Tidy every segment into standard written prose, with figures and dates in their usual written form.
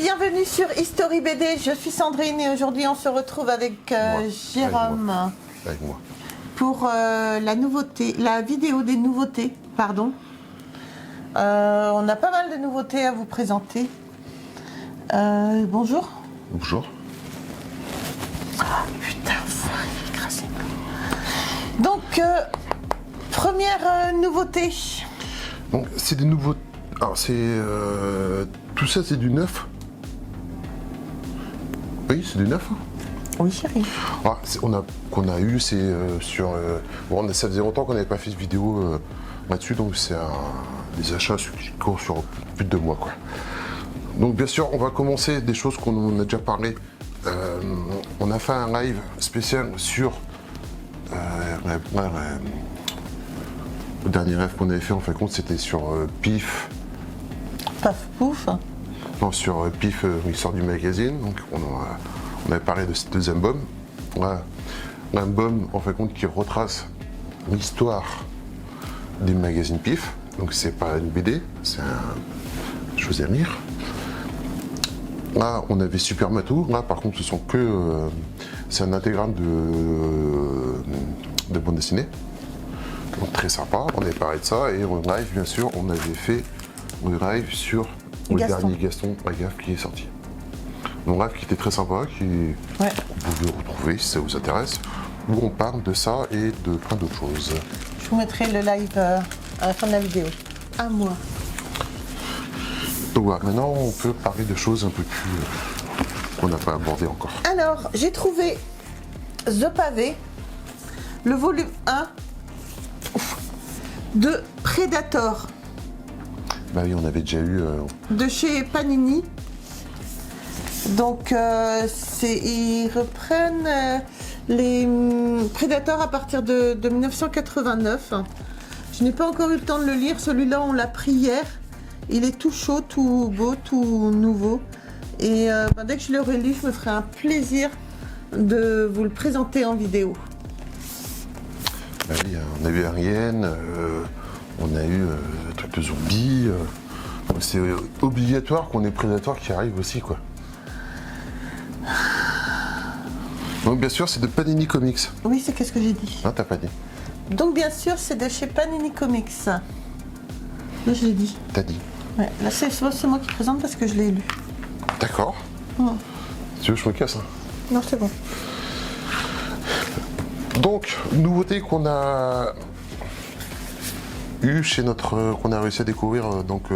Bienvenue sur History BD, je suis Sandrine et aujourd'hui on se retrouve avec Jérôme avec moi. Pour la vidéo des nouveautés, pardon. On a pas mal de nouveautés à vous présenter. Bonjour. Bonjour. Ah putain, écrasé. Donc, première nouveauté. Donc c'est des nouveaux. Alors c'est tout ça c'est du neuf. Oui, c'est du neuf. Oui, chérie. Ah, qu'on a eu, c'est sur. Bon, ça faisait longtemps qu'on n'avait pas fait de vidéo là-dessus, donc c'est des achats qui courent sur plus de 2 mois, quoi. Donc bien sûr, on va commencer des choses qu'on a déjà parlé. On a fait un live spécial sur le dernier rêve qu'on avait fait, en fin de compte, c'était sur Pif. Paf pouf. Non, sur Pif, il sort du magazine, donc on avait parlé de ces 2 albums. L'album, en fin de compte, qui retrace l'histoire du magazine Pif. Donc c'est pas une BD, c'est une chose à lire. Là, on avait Super Matou. Là, par contre, c'est un intégral de bande dessinée. Donc très sympa. On avait parlé de ça et en live, bien sûr, on avait fait le live sur le dernier Gaston Lagaffe qui est sorti. Donc live qui était très sympa, vous pouvez retrouver si ça vous intéresse, où on parle de ça et de plein d'autres choses. Je vous mettrai le live à la fin de la vidéo. À moi. Donc voilà, maintenant on peut parler de choses un peu plus qu'on n'a pas abordées encore. Alors, j'ai trouvé The Pavé, le volume 1 de Predator. Bah oui, on avait déjà eu... De chez Panini. Donc, ils reprennent les Predators à partir de 1989. Je n'ai pas encore eu le temps de le lire. Celui-là, on l'a pris hier. Il est tout chaud, tout beau, tout nouveau. Et dès que je l'aurai lu, je me ferai un plaisir de vous le présenter en vidéo. Bah oui, on a eu Ariane, on a eu le truc de zombies. C'est obligatoire qu'on ait Predator qui arrive aussi, quoi. Donc bien sûr, c'est de Panini Comics. Oui, c'est qu'est-ce que j'ai dit. Non, t'as pas dit. Donc bien sûr, c'est de chez Panini Comics. Là, je l'ai dit. T'as dit. Ouais, là, c'est moi qui présente parce que je l'ai lu. D'accord. Tu veux que je me casse, hein? Non, c'est bon. Donc, nouveauté qu'on a eu qu'on a réussi à découvrir. Donc,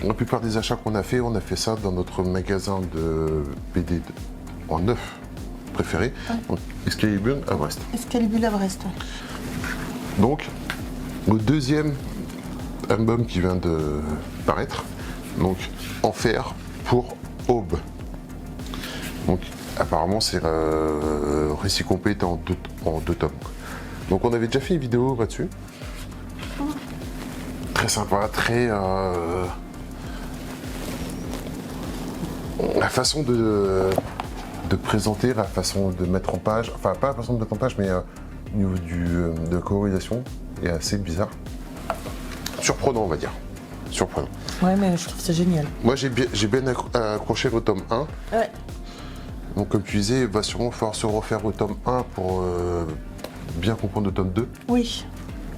la plupart des achats qu'on a fait, on a fait ça dans notre magasin de BD en neuf préféré. Ouais. Donc, Excalibur à Brest. Excalibur à Brest. Ouais. Donc, le deuxième album qui vient de paraître, donc Enfer pour Aube. Donc apparemment c'est récit complet en deux tomes. Donc on avait déjà fait une vidéo là-dessus. Très sympa, très la façon de présenter, la façon de mettre en page, enfin pas la façon de mettre en page, mais au niveau de la colorisation est assez bizarre. Surprenant, on va dire. Surprenant. Ouais, mais je trouve ça génial. Moi, j'ai bien accroché au tome 1. Ouais. Donc, comme tu disais, il va sûrement falloir se refaire au tome 1 pour bien comprendre le tome 2. Oui.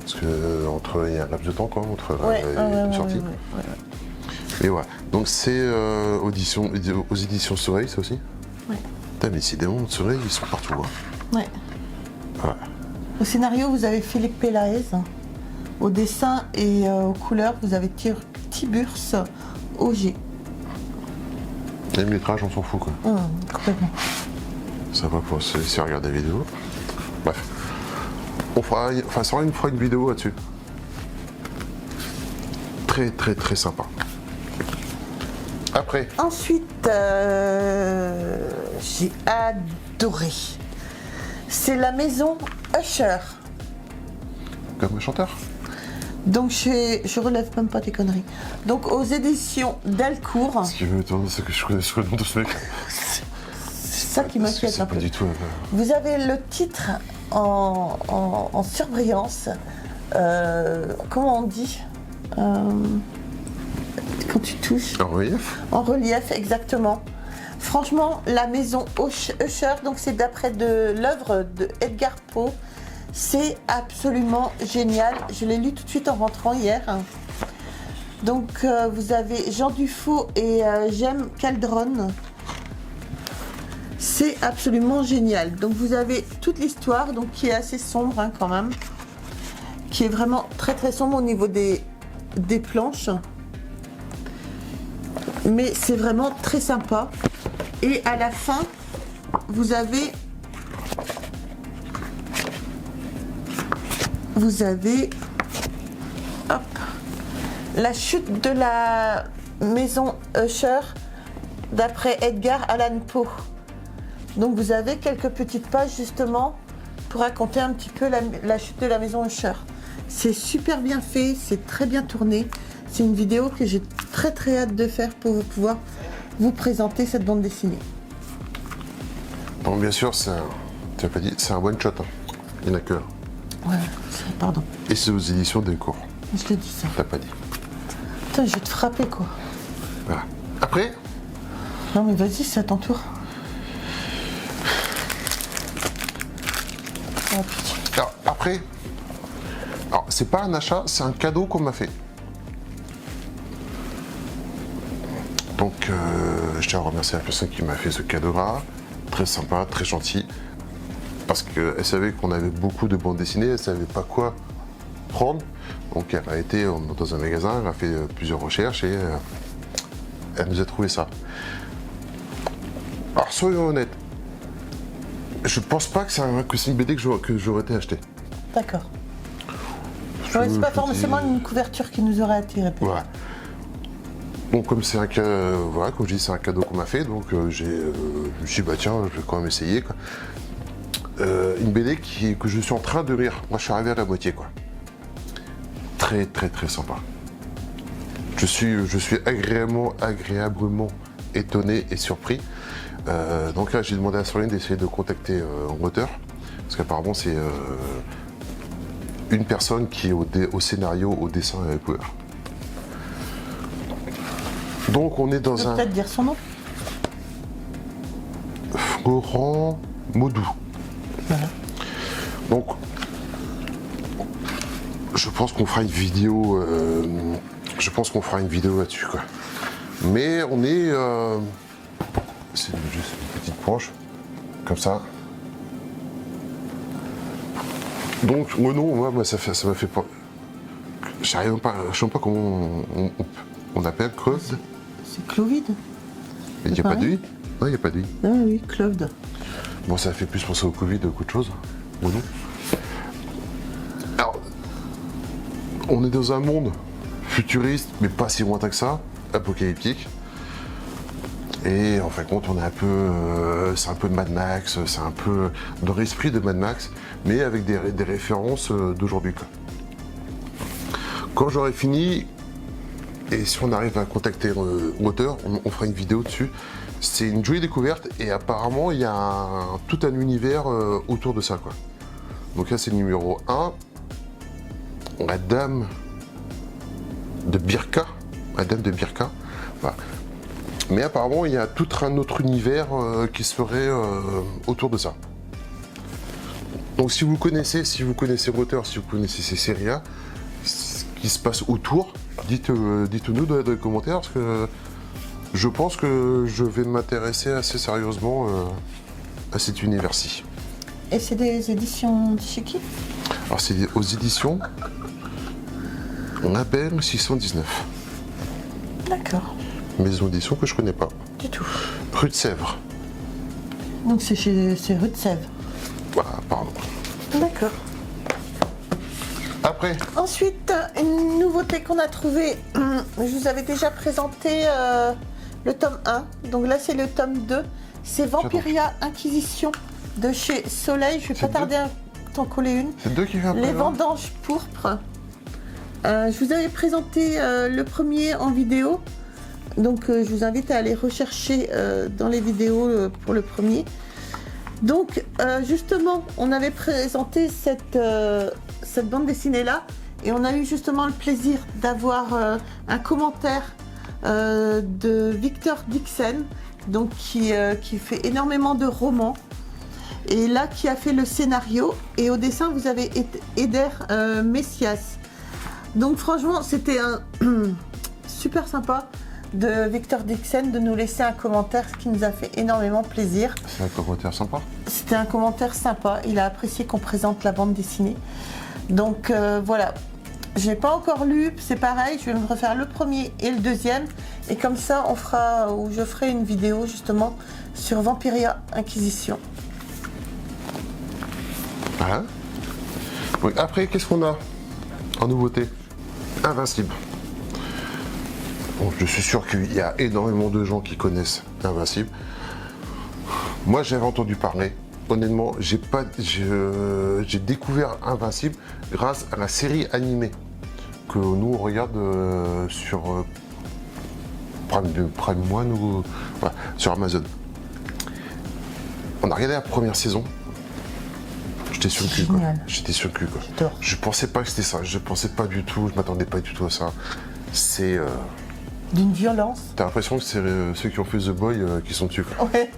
Parce que il y a un laps de temps, quand même, entre les sorties. Ouais. Et voilà. Donc, c'est aux éditions Soleil, ça aussi. Ouais. Putain, mais décidément, Soleil, ils sont partout. Hein. Ouais. Ouais. Au scénario, vous avez Philippe Pélaez. Au dessin et aux couleurs, vous avez Tiburce Auger. Les métrages, on s'en fout, quoi. Complètement. Ça va pour se laisser regarder la vidéo. Bref. On fera une vidéo là-dessus. Très, très, très sympa. Après. Ensuite, j'ai adoré. C'est la maison Usher. Comme un chanteur. Donc je relève même pas tes conneries. Donc aux éditions Delcourt. Ce qui veut dire c'est que je connais le nom de ce mec. C'est ça qui m'inquiète un peu. Pas du tout. Vous avez le titre en surbrillance. Comment on dit quand tu touches. En relief. En relief, exactement. Franchement, la maison Usher, donc c'est d'après de l'œuvre de Edgar Poe. C'est absolument génial. Je l'ai lu tout de suite en rentrant hier. Donc vous avez Jean Dufaux et Jem Caldron. C'est absolument génial. Donc vous avez toute l'histoire, donc qui est assez sombre hein, quand même, qui est vraiment très très sombre au niveau des planches. Mais c'est vraiment très sympa. Et à la fin, vous avez hop, la chute de la maison Usher d'après Edgar Allan Poe. Donc vous avez quelques petites pages justement pour raconter un petit peu la chute de la maison Usher. C'est super bien fait, c'est très bien tourné. C'est une vidéo que j'ai très très hâte de faire pour pouvoir vous présenter cette bande dessinée. Bon, bien sûr, tu n'as pas dit, c'est un one shot. Hein. Il n'y en a que un. Ouais, pardon. Et c'est aux éditions Delcourt. Je te dis ça. T'as pas dit. Putain, je vais te frapper quoi. Voilà. Après. Non mais vas-y, c'est à ton tour. Oh, alors, après. Alors, c'est pas un achat, c'est un cadeau qu'on m'a fait. Donc, je tiens à remercier la personne qui m'a fait ce cadeau-là. Très sympa, très gentil. Parce qu'elle savait qu'on avait beaucoup de bandes dessinées, elle savait pas quoi prendre. Donc, elle a été dans un magasin, elle a fait plusieurs recherches et elle nous a trouvé ça. Alors, soyons honnêtes. Je pense pas que c'est une BD que j'aurais été acheté. D'accord. Ouais, c'est pas forcément une couverture qui nous aurait attiré. Voilà. Bon, comme c'est un cadeau, voilà, comme je dis, c'est un cadeau qu'on m'a fait, donc je me suis dit, bah tiens, je vais quand même essayer, quoi. Une BD que je suis en train de lire. Moi, je suis arrivé à la moitié, quoi. Très, très, très sympa. Je suis agréablement étonné et surpris. Donc là, j'ai demandé à Soline d'essayer de contacter un auteur, parce qu'apparemment, c'est une personne qui est au scénario, au dessin et à la couleur. Donc on est dans un... Peut-être dire son nom. Florent Maudou. Voilà. Donc, je pense qu'on fera une vidéo... là-dessus, quoi. Mais on est... c'est juste une petite planche, comme ça. Donc, non, moi ça m'a fait pas... Je sais pas comment on appelle, Claude. C'est Clovide. Il n'y a pas de i. Non, il n'y a pas de i. Ah oui, Claude. Bon, ça fait plus penser au Covid qu'autre chose. Ou non. Alors, on est dans un monde futuriste, mais pas si lointain que ça, apocalyptique. Et en fin de compte, on est un peu, c'est un peu de Mad Max, c'est un peu dans l'esprit de Mad Max, mais avec des références d'aujourd'hui. Quand j'aurai fini, et si on arrive à contacter l'auteur, on fera une vidéo dessus. C'est une jolie découverte et apparemment il y a tout un univers autour de ça, quoi. Donc là c'est le numéro 1. La dame de Birka. Voilà. Mais apparemment il y a tout un autre univers qui serait autour de ça. Donc si vous connaissez l'auteur, si vous connaissez ces séries-là, ce qui se passe autour, dites-nous dans les commentaires, parce que je pense que je vais m'intéresser assez sérieusement à cet univers-ci. Et c'est des éditions chez qui? Alors c'est aux éditions Label 619. D'accord. Maison d'édition que je connais pas. Du tout. Rue de Sèvres. Donc c'est Rue de Sèvres. Voilà, pardon. D'accord. Après. Ensuite, une nouveauté qu'on a trouvée. Je vous avais déjà présenté le tome 1. Donc là, c'est le tome 2. C'est Vampiria Inquisition de chez Soleil. Je vais pas tarder à t'en coller une. C'est deux qui viennent après. Les vendanges pourpres. Je vous avais présenté le premier en vidéo. Donc je vous invite à aller rechercher dans les vidéos pour le premier. Donc justement, on avait présenté cette bande dessinée là et on a eu justement le plaisir d'avoir un commentaire de Victor Dixon, donc qui fait énormément de romans. Et là, qui a fait le scénario. Et au dessin, vous avez Eder Messias. Donc franchement, c'était super sympa de Victor Dixon de nous laisser un commentaire, ce qui nous a fait énormément plaisir. C'est un commentaire sympa. C'était un commentaire sympa. Il a apprécié qu'on présente la bande dessinée. Donc voilà. J'ai pas encore lu, c'est pareil, je vais me refaire le premier et le deuxième. Et comme ça, je ferai une vidéo justement sur Vampiria Inquisition. Voilà. Oui, après, qu'est-ce qu'on a en nouveauté? Invincible. Bon, je suis sûr qu'il y a énormément de gens qui connaissent Invincible. Moi, j'avais entendu parler. Honnêtement, j'ai découvert Invincible grâce à la série animée que nous on regarde sur Prime One ou voilà, sur Amazon. On a regardé la première saison. J'étais sur le cul, quoi. J'étais sur le cul, quoi. Je pensais pas que c'était ça. Je pensais pas du tout. Je m'attendais pas du tout à ça. C'est d'une violence. T'as l'impression que c'est ceux qui ont fait The Boy qui sont dessus, quoi. Ouais.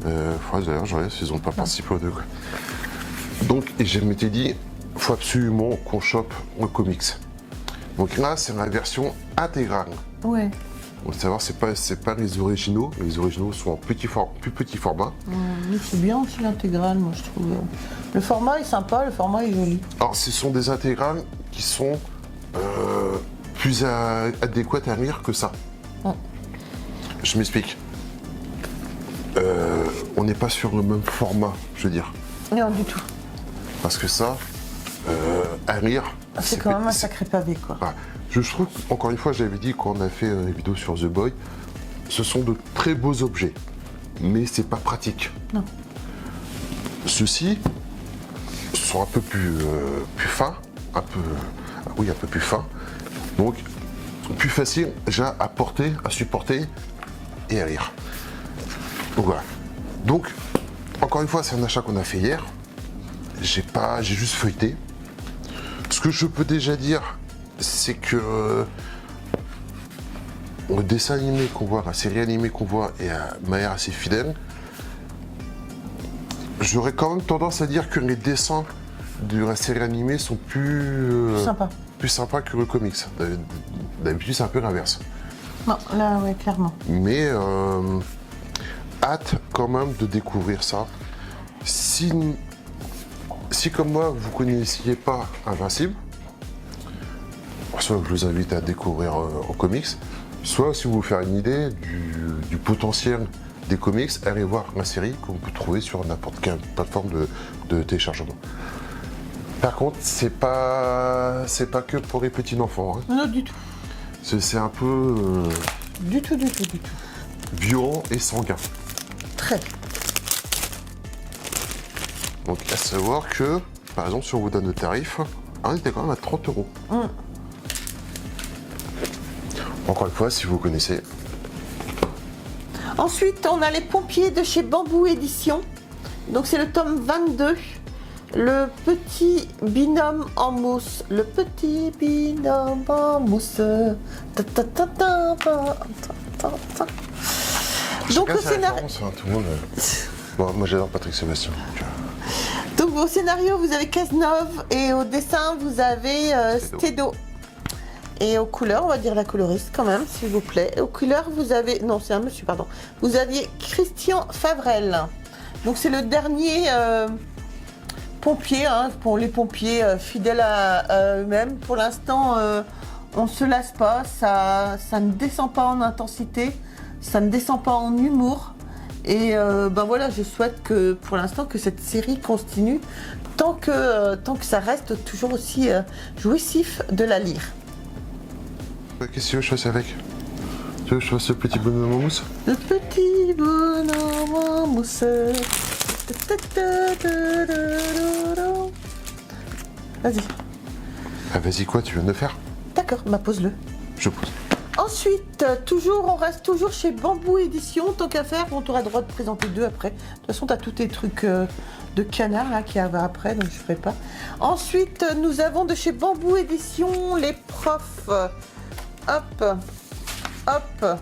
D'ailleurs, je regarde s'ils n'ont pas participé aux deux, quoi. Donc, je m'étais dit, faut absolument qu'on chope le comics. Donc là, c'est la version intégrale. Ouais. Donc, savoir, c'est pas les originaux. Les originaux sont en plus petit format. Mais c'est bien aussi l'intégrale, moi je trouve. Le format est sympa, le format est joli. Alors, ce sont des intégrales qui sont plus adéquates à lire que ça. Je m'explique. On n'est pas sur le même format, je veux dire. Non, du tout. Parce que ça, à lire... C'est quand même un sacré pavé, quoi. Voilà. Je trouve, encore une fois, j'avais dit quand on a fait une vidéo sur The Boy, ce sont de très beaux objets, mais c'est pas pratique. Non. Ceux-ci sont un peu plus fins, un peu plus fins, donc plus facile déjà à porter, à supporter et à lire. Donc voilà. Donc, encore une fois, c'est un achat qu'on a fait hier. J'ai juste feuilleté. Ce que je peux déjà dire, c'est que le dessin animé qu'on voit, la série animée qu'on voit est à manière assez fidèle. J'aurais quand même tendance à dire que les dessins de la série animée sont plus sympas que le comics. D'habitude, c'est un peu l'inverse. Non, là, ouais, clairement. Mais hâte quand même de découvrir ça. Si comme moi, vous ne connaissiez pas Invincible, soit je vous invite à découvrir en comics, soit si vous voulez faire une idée du potentiel des comics, allez voir la série qu'on peut trouver sur n'importe quelle plateforme de téléchargement. Par contre, c'est pas que pour les petits enfants. Hein. Non, du tout. C'est un peu... Du tout. violent et sanguin. Très. Donc à savoir que, par exemple, si on vous donne le tarif, on était quand même à 30 €. Encore une fois, si vous connaissez. Ensuite, on a les pompiers de chez Bambou Édition. Donc c'est le tome 22. Le petit binôme en mousse. Le petit binôme en mousse. Donc au scénario. Tout le monde. Bon, moi j'adore Patrick Sébastien. Donc au scénario, vous avez Cazenove et au dessin, vous avez Stedo. Et aux couleurs, on va dire la coloriste quand même, s'il vous plaît. Et aux couleurs, vous avez... Non, c'est un monsieur, pardon. Vous aviez Christian Favrel. Donc c'est le dernier pompier, hein, pour les pompiers fidèles à eux-mêmes. Pour l'instant, on ne se lasse pas, ça ne descend pas en intensité, ça ne descend pas en humour. Et ben voilà, je souhaite que pour l'instant que cette série continue tant que ça reste toujours aussi jouissif de la lire. Qu'est-ce que tu veux que je fasse avec? Tu veux que je fasse ce petit bonhomme en mousse? Le petit bonhomme en mousse. Vas-y. Ah vas-y quoi, tu viens de le faire? D'accord, bah pose-le. Je pose. Ensuite, on reste toujours chez Bambou Édition. Tant qu'à faire, on aura le droit de présenter deux après. De toute façon, tu as tous tes trucs de canard là, qui va après, donc je ne ferai pas. Ensuite, nous avons de chez Bambou Édition les profs. Hop. hop.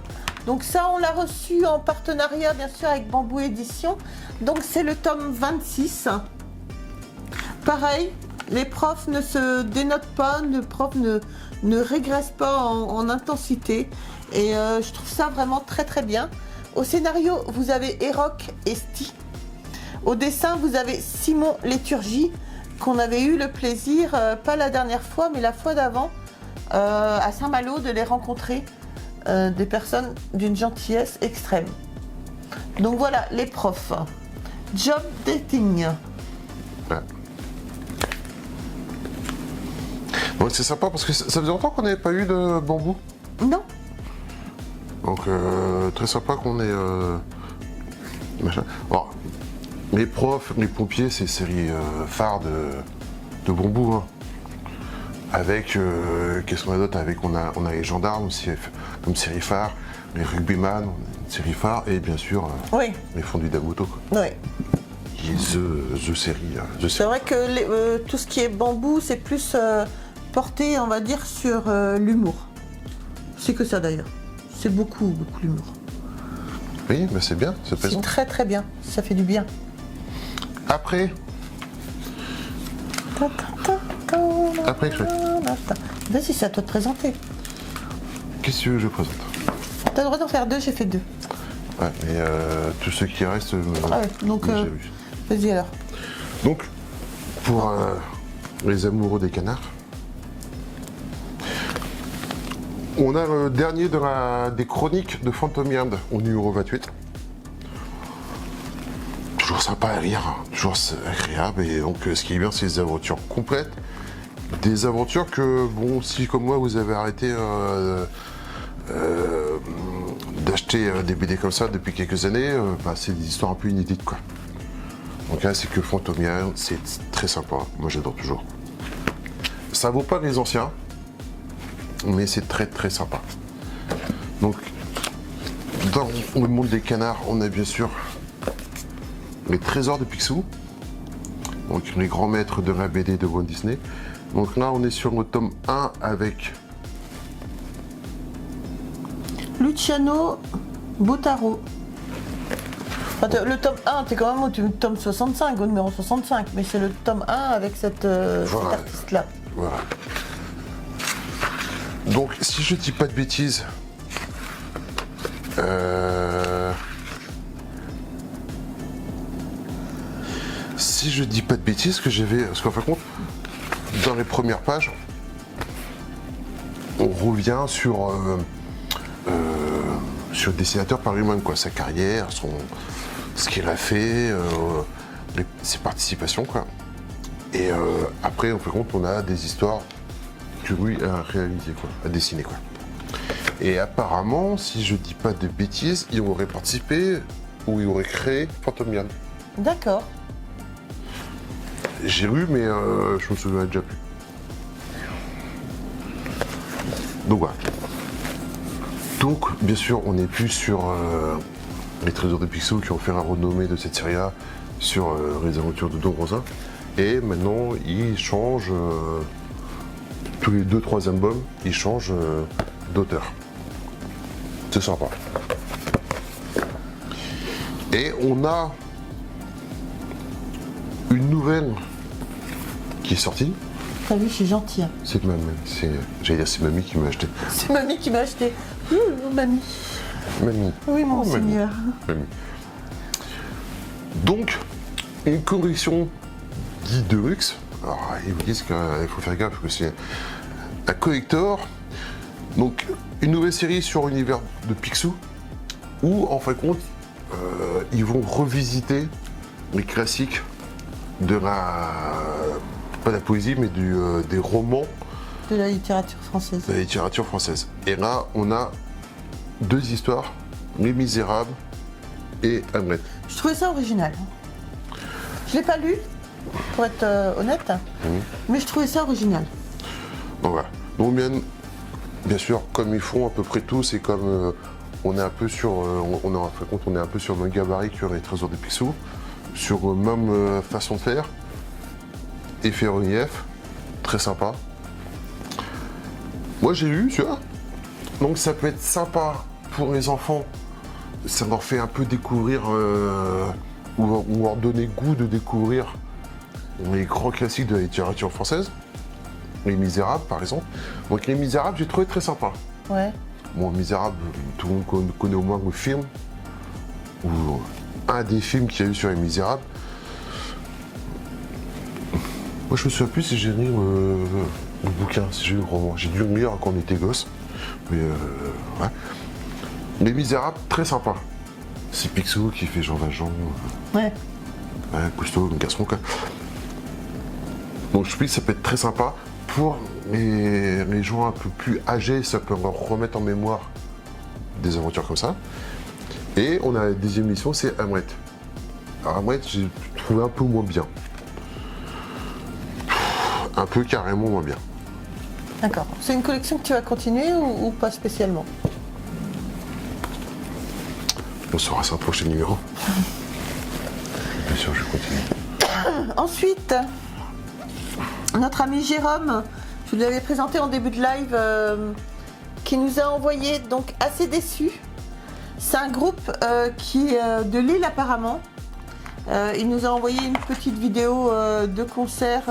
Donc ça, on l'a reçu en partenariat, bien sûr, avec Bambou Édition. Donc c'est le tome 26. Pareil, les profs ne se dénotent pas, les profs ne régressent pas en intensité. Et je trouve ça vraiment très très bien. Au scénario, vous avez Eroc et Sti. Au dessin, vous avez Simon Léturgie, qu'on avait eu le plaisir, pas la dernière fois, mais la fois d'avant, à Saint-Malo, de les rencontrer. Des personnes d'une gentillesse extrême. Donc voilà, les profs. Job dating. Ouais. Ouais, c'est sympa parce que ça faisait longtemps qu'on n'avait pas eu de bambou. Non. Donc très sympa qu'on ait machin. Alors, les profs, les pompiers, c'est série phare de bambou. Hein. Avec qu'est-ce qu'on a d'autre, avec on a les gendarmes aussi comme série phare, les rugbyman, série phare et bien sûr Oui. les fondus d'Amoto. Oui. Qui est the série. C'est vrai que tout ce qui est bambou, c'est plus porté, on va dire, sur l'humour. C'est que ça d'ailleurs. C'est beaucoup l'humour. Oui, mais c'est bien, c'est plaisant. C'est très très bien, ça fait du bien. Après, je... Vas-y, c'est à toi de présenter. Qu'est-ce que tu veux que je présente? T'as le droit d'en faire 2, j'ai fait 2. Ouais, mais tous ceux qui restent, Ah ouais, donc j'ai vu. vas-y alors. Donc, pour les amoureux des canards, on a le dernier des chroniques de Phantom Yard au numéro 28. Toujours sympa à lire, hein, toujours agréable. Et donc, ce qui est bien, c'est les aventures complètes. Des aventures que, bon, si comme moi, vous avez arrêté d'acheter des BD comme ça depuis quelques années, bah, c'est des histoires un peu inédites, quoi. Donc là, c'est que Phantom Yard, c'est très sympa. Moi, j'adore toujours. Ça vaut pas les anciens, mais c'est très très sympa. Donc, dans le monde des canards, on a bien sûr les trésors de Picsou, donc les grands maîtres de la BD de Walt Disney. Donc là, on est sur le tome 1 avec Luciano Botaro. Enfin, le tome 1, t'es quand même au tome 65, au numéro 65, mais c'est le tome 1 avec cet artiste-là. Voilà. Donc, si je dis pas de bêtises, que j'avais, parce qu'en fin de compte, dans les premières pages, on revient sur le dessinateur par lui-même, quoi, sa carrière, ce qu'il a fait, ses participations, quoi. Et après, en fin de compte, on a des histoires que lui a réalisées, quoi, à dessiner, quoi. Et apparemment, si je dis pas de bêtises, il aurait participé ou il aurait créé Phantom Yard. D'accord. J'ai lu, mais je me souviens déjà plus. Donc voilà. Donc, bien sûr, on n'est plus sur les trésors de Picsou qui ont fait la renommée de cette série sur les aventures de Don Rosa. Et maintenant, ils changent, tous les 2-3 albums, ils changent d'auteur. C'est sympa. Et on a une nouvelle qui est sortie. T'as vu, je suis gentille. C'est mamie qui m'a acheté. C'est mamie qui m'a acheté. Mamie. Mamie. Oui, mon seigneur. Mamie. Donc, une correction dite de luxe. Alors, ils vous disent qu'il faut faire gaffe parce que c'est un collector. Donc, une nouvelle série sur l'univers de Picsou où, en fin de compte, ils vont revisiter les classiques de pas de la poésie, mais des romans. De la littérature française. De la littérature française. Et là, on a 2 histoires, Les Misérables et Hamlet. Je trouvais ça original. Je l'ai pas lu, pour être honnête, mais je trouvais ça original. Donc voilà. Donc bien sûr, comme ils font à peu près tout, c'est comme on est un peu sur, on est un peu sur le même gabarit que les trésors de Picsou, sur la même façon de faire, effet relief, très sympa. Moi j'ai lu, tu vois, Donc ça peut être sympa pour les enfants. Ça leur fait un peu découvrir, ou leur donner goût de découvrir les grands classiques de la littérature française. Les Misérables, par exemple. Donc Les Misérables, j'ai trouvé très sympa. Ouais. Bon, Misérables, tout le monde connaît au moins le film, ou un des films qu'il y a eu sur Les Misérables. Moi, je me souviens plus si j'ai lu le bouquin, si j'ai lu le roman. J'ai dû le lire quand on était gosse. Mais ouais. Les Misérables, très sympa. C'est Picsou qui fait Jean Valjean. Ouais. Ouais, Cousteau, le garçon, quoi. Donc, je pense que ça peut être très sympa. Pour les gens un peu plus âgés, ça peut leur remettre en mémoire des aventures comme ça. Et on a la deuxième émission, c'est Hamlet. Alors, Hamlet, j'ai trouvé un peu moins bien. Un peu carrément moins bien. D'accord. C'est une collection que tu vas continuer ou pas spécialement? On saura ça au prochain numéro. Bien sûr, je continue. Ensuite, notre ami Jérôme, je vous l'avais présenté en début de live, qui nous a envoyé donc Assez déçu. C'est un groupe qui est de Lille apparemment. Il nous a envoyé une petite vidéo de concert.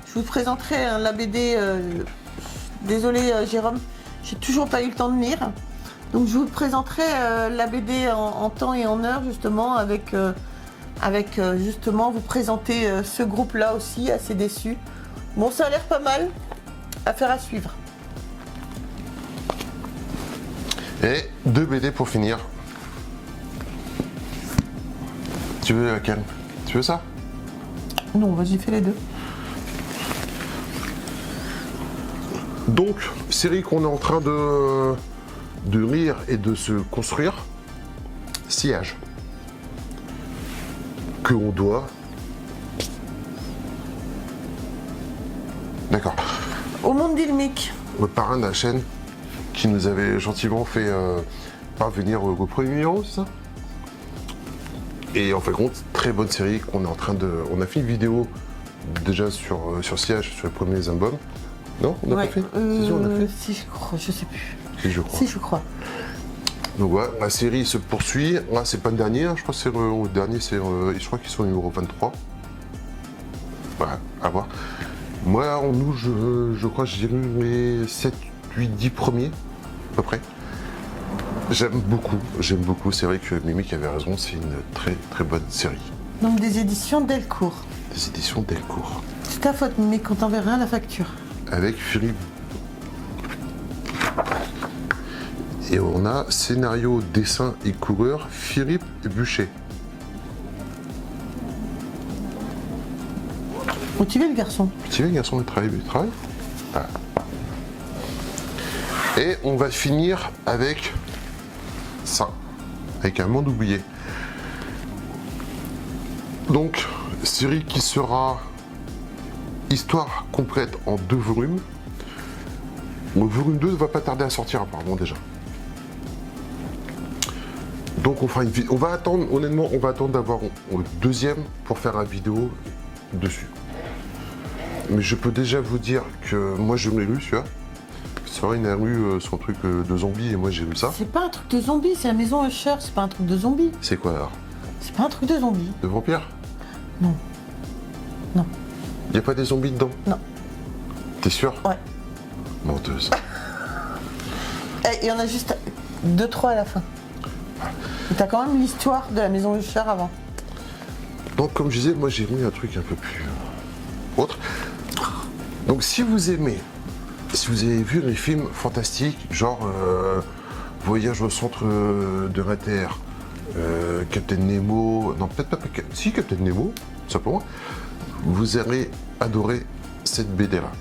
Je vous présenterai la BD. Désolé Jérôme, j'ai toujours pas eu le temps de lire. Donc je vous présenterai la BD en temps et en heure justement avec justement vous présenter ce groupe là aussi, Assez déçu. Bon, ça a l'air pas mal, affaire à suivre. Et 2 BD pour finir. Tu veux laquelle? Tu veux ça? Non, vas-y, fais les deux. Donc, série qu'on est en train de lire et de se construire, Sillage. Que on doit. D'accord. Au monde d'Ilmic. Le parrain de la chaîne qui nous avait gentiment fait parvenir au premier numéro, c'est ça? Et en fait, compte, très bonne série qu'on est en train de. On a fait une vidéo déjà sur Sillage, sur les premiers albums. Non, on n'a pas fait si, on a fait. Si, je crois, je sais plus. Si, je crois. Si, je crois. Donc voilà, la série se poursuit. Là, c'est pas le dernier, hein. Je crois que c'est le dernier, je crois qu'ils sont au numéro 23. Voilà, à voir. Moi, en nous, je crois que j'ai lu les 7, 8, 10 premiers, à peu près. J'aime beaucoup. C'est vrai que Mimic avait raison, c'est une très très bonne série. Donc des éditions Delcourt. Des éditions Delcourt. C'est ta faute, Mimic, on t'enverra la facture. Avec Philippe. Et on a scénario, dessin et coureur, Philippe Bûcher. Motivé le garçon. Motivé le garçon, il travaille. Voilà. Et on va finir avec ça, avec Un monde oublié. Donc, série qui sera histoire complète en 2 volumes. Le volume 2 ne va pas tarder à sortir apparemment déjà. Donc on fera une vidéo. On va attendre, honnêtement, d'avoir le deuxième pour faire une vidéo dessus. Mais je peux déjà vous dire que moi je l'ai lu celui-là. Sorine a lu son truc de zombie et moi j'ai lu ça. C'est pas un truc de zombie, c'est la maison Usher, c'est pas un truc de zombie. C'est quoi alors? C'est pas un truc de zombie. De vampire? Non. Non. Y a pas des zombies dedans? Non. T'es sûr? Ouais. Menteuse. Il y en a juste 2-3 à la fin. Et t'as quand même l'histoire de la maison Usher avant. Donc comme je disais, moi j'ai mis un truc un peu plus autre. Donc si vous aimez, si vous avez vu les films fantastiques, genre Voyage au centre de la Terre, Captain Nemo, non peut-être pas, si Captain Nemo, simplement, vous allez adorer cette BD là.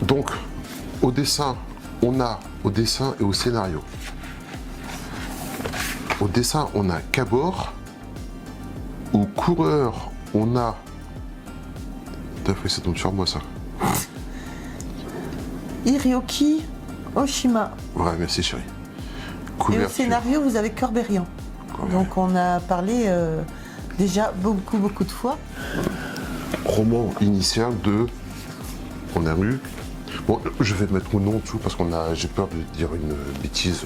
Donc au dessin, on a au dessin et au scénario. Au dessin, on a Cabor. Au coureur, on a... T'as fait ça tombe sur moi ça. Hiroki Oshima. Ouais, merci chérie. Et au scénario, vous avez Corberian. Donc on a parlé déjà beaucoup de fois. Roman initial de... On a lu... Bon, je vais mettre mon nom en dessous parce j'ai peur de dire une bêtise,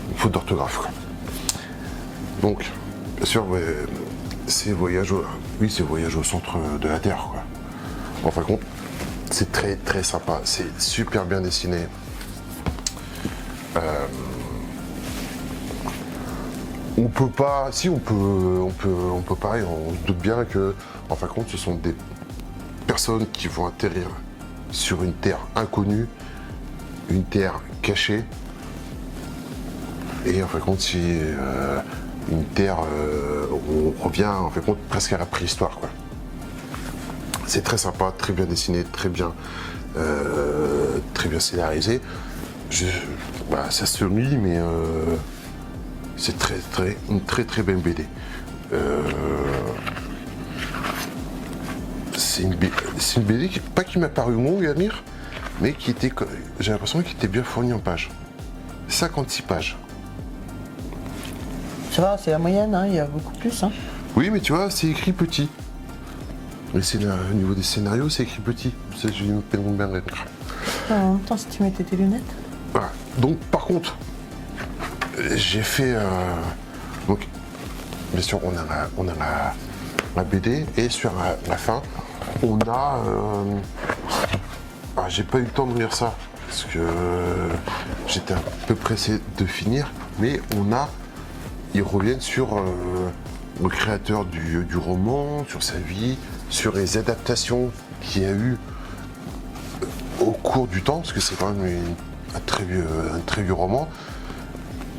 une faute d'orthographe, quoi. Donc, bien sûr, ouais, c'est voyage au centre de la Terre, quoi. En fin de compte, c'est très très sympa, c'est super bien dessiné. On peut pas, si on peut pareil, on se doute bien que, en fin de compte, ce sont des personnes qui vont atterrir sur une terre inconnue, une terre cachée, et en fin de compte, c'est une terre où on revient en fin de compte presque à la préhistoire, quoi. C'est très sympa, très bien dessiné, très bien scénarisé. Ça se lit, mais c'est une très belle BD. C'est une BD qui m'a paru longue à lire, mais j'ai l'impression qu'il était bien fourni en pages. 56 pages. Ça va, c'est la moyenne, hein, il y a beaucoup plus. Hein. Oui, mais tu vois, c'est écrit petit. Mais au niveau des scénarios, c'est écrit petit. Ça, je me peine bien de lire. Attends, si tu mettais tes lunettes. Voilà. Donc, par contre, j'ai fait. Donc, bien sûr, on a la BD et sur la fin, on a. J'ai pas eu le temps de lire ça parce que j'étais un peu pressé de finir, mais ils reviennent sur le créateur du roman, sur sa vie, sur les adaptations qu'il y a eu au cours du temps, parce que c'est quand même un très vieux roman.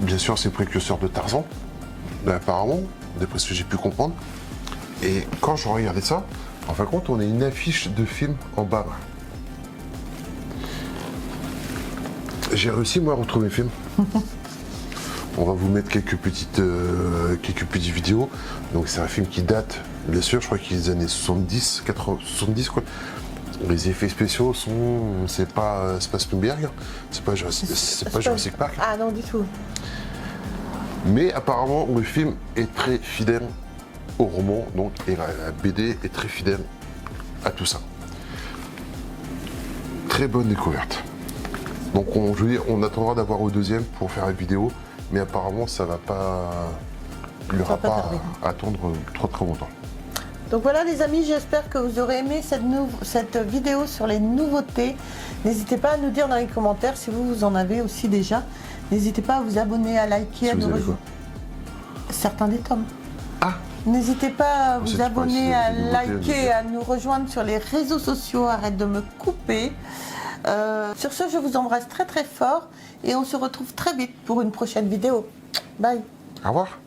Bien sûr, c'est le précurseur de Tarzan, apparemment, d'après ce que j'ai pu comprendre. Et quand je regardais ça, en fin de compte, on a une affiche de film en bas. J'ai réussi, moi, à retrouver le film. On va vous mettre quelques petites vidéos. Donc c'est un film qui date, bien sûr, je crois qu'il est des années 70, 80, 70 quoi. Les effets spéciaux c'est pas Spielberg, c'est pas Jurassic Park. Ah non du tout. Mais apparemment le film est très fidèle au roman, donc et la BD est très fidèle à tout ça. Très bonne découverte. Donc on attendra d'avoir au deuxième pour faire la vidéo. Mais apparemment, ça va pas. Il n'y aura pas à attendre trop longtemps. Donc voilà les amis, j'espère que vous aurez aimé cette vidéo sur les nouveautés. N'hésitez pas à nous dire dans les commentaires si vous en avez aussi déjà. N'hésitez pas à vous abonner, à liker, à nous rejoindre. Certains des tomes. Ah. N'hésitez pas à vous abonner, à liker, à nous rejoindre sur les réseaux sociaux. Arrête de me couper. Sur ce, je vous embrasse très fort et on se retrouve très vite pour une prochaine vidéo. Bye. Au revoir.